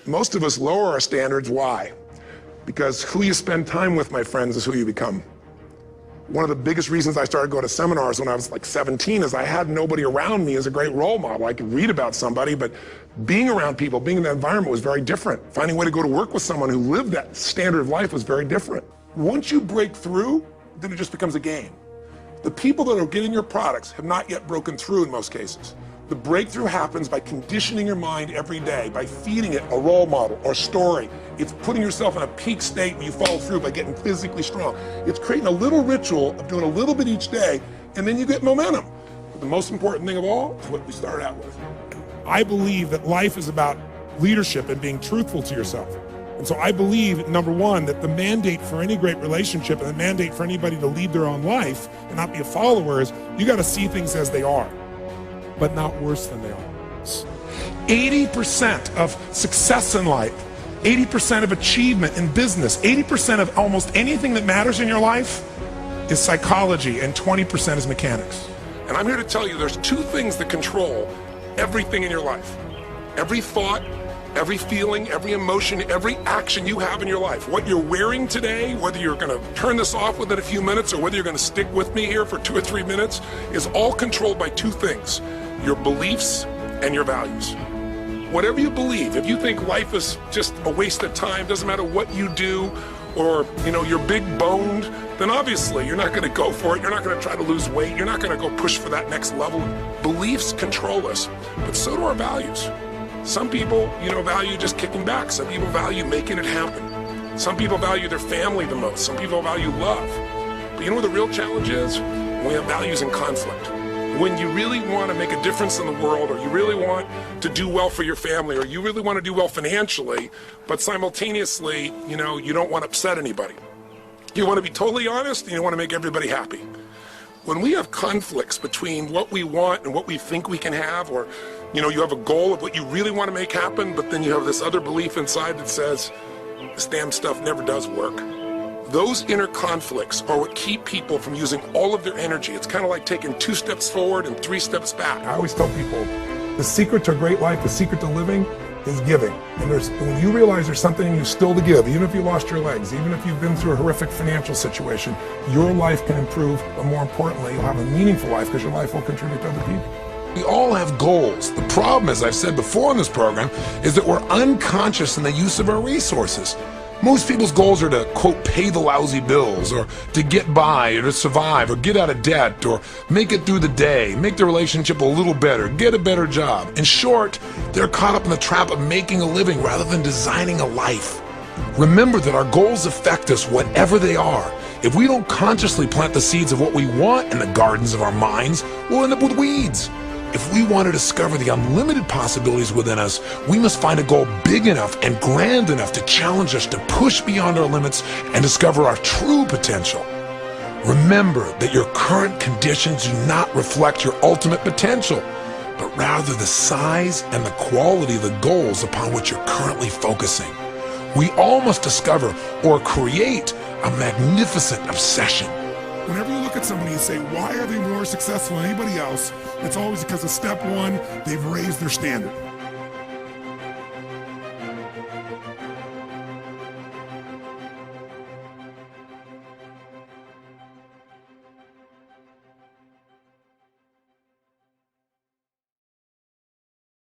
Most of us lower our standards. Why? Because who you spend time with, my friends, is who you become. One of the biggest reasons I started going to seminars when I was like 17 is I had nobody around me as a great role model. I could read about somebody, but being around people, being in that environment was very different. Finding a way to go to work with someone who lived that standard of life was very different. Once you break through, then it just becomes a game. The people that are getting your products have not yet broken through in most cases. The breakthrough happens by conditioning your mind every day, by feeding it a role model or story. It's putting yourself in a peak state where you follow through by getting physically strong. It's creating a little ritual of doing a little bit each day, and then you get momentum. But the most important thing of all is what we started out with. I believe that life is about leadership and being truthful to yourself. And so I believe, number one, that the mandate for any great relationship and the mandate for anybody to lead their own life and not be a follower is you got to see things as they are, but not worse than they are. 80% of success in life, 80% of achievement in business, 80% of almost anything that matters in your life is psychology, and 20% is mechanics. And I'm here to tell you there's two things that control everything in your life. Every thought, every feeling, every emotion, every action you have in your life. What you're wearing today, whether you're going to turn this off within a few minutes or whether you're going to stick with me here for 2 or 3 minutes, is all controlled by two things: your beliefs and your values. Whatever you believe, if you think life is just a waste of time, doesn't matter what you do, or you're big boned, then obviously you're not going to go for it. You're not going to try to lose weight. You're not going to go push for that next level. Beliefs control us, but so do our values. Some people, value just kicking back. Some people value making it happen. Some people value their family the most. Some people value love. But you know what the real challenge is? We have values in conflict. When you really want to make a difference in the world, or you really want to do well for your family, or you really want to do well financially, but simultaneously, you don't want to upset anybody. You want to be totally honest, and you want to make everybody happy. When we have conflicts between what we want and what we think we can have, or you have a goal of what you really want to make happen, but then you have this other belief inside that says this damn stuff never does work. Those inner conflicts are what keep people from using all of their energy. It's kind of like taking 2 steps forward and 3 steps back. I always tell people, the secret to a great life, the secret to living, is giving. And when you realize there's something in you still to give, even if you lost your legs, even if you've been through a horrific financial situation, your life can improve, but more importantly, you'll have a meaningful life because your life will contribute to other people. We all have goals. The problem, as I've said before in this program, is that we're unconscious in the use of our resources. Most people's goals are to, quote, pay the lousy bills, or to get by, or to survive, or get out of debt, or make it through the day, make the relationship a little better, get a better job. In short, they're caught up in the trap of making a living rather than designing a life. Remember that our goals affect us, whatever they are. If we don't consciously plant the seeds of what we want in the gardens of our minds, we'll end up with weeds. If we want to discover the unlimited possibilities within us, we must find a goal big enough and grand enough to challenge us to push beyond our limits and discover our true potential. Remember that your current conditions do not reflect your ultimate potential, but rather the size and the quality of the goals upon which you're currently focusing. We all must discover or create a magnificent obsession. Whenever you look at somebody and say, why are they more successful than anybody else? It's always because of step one, they've raised their standard.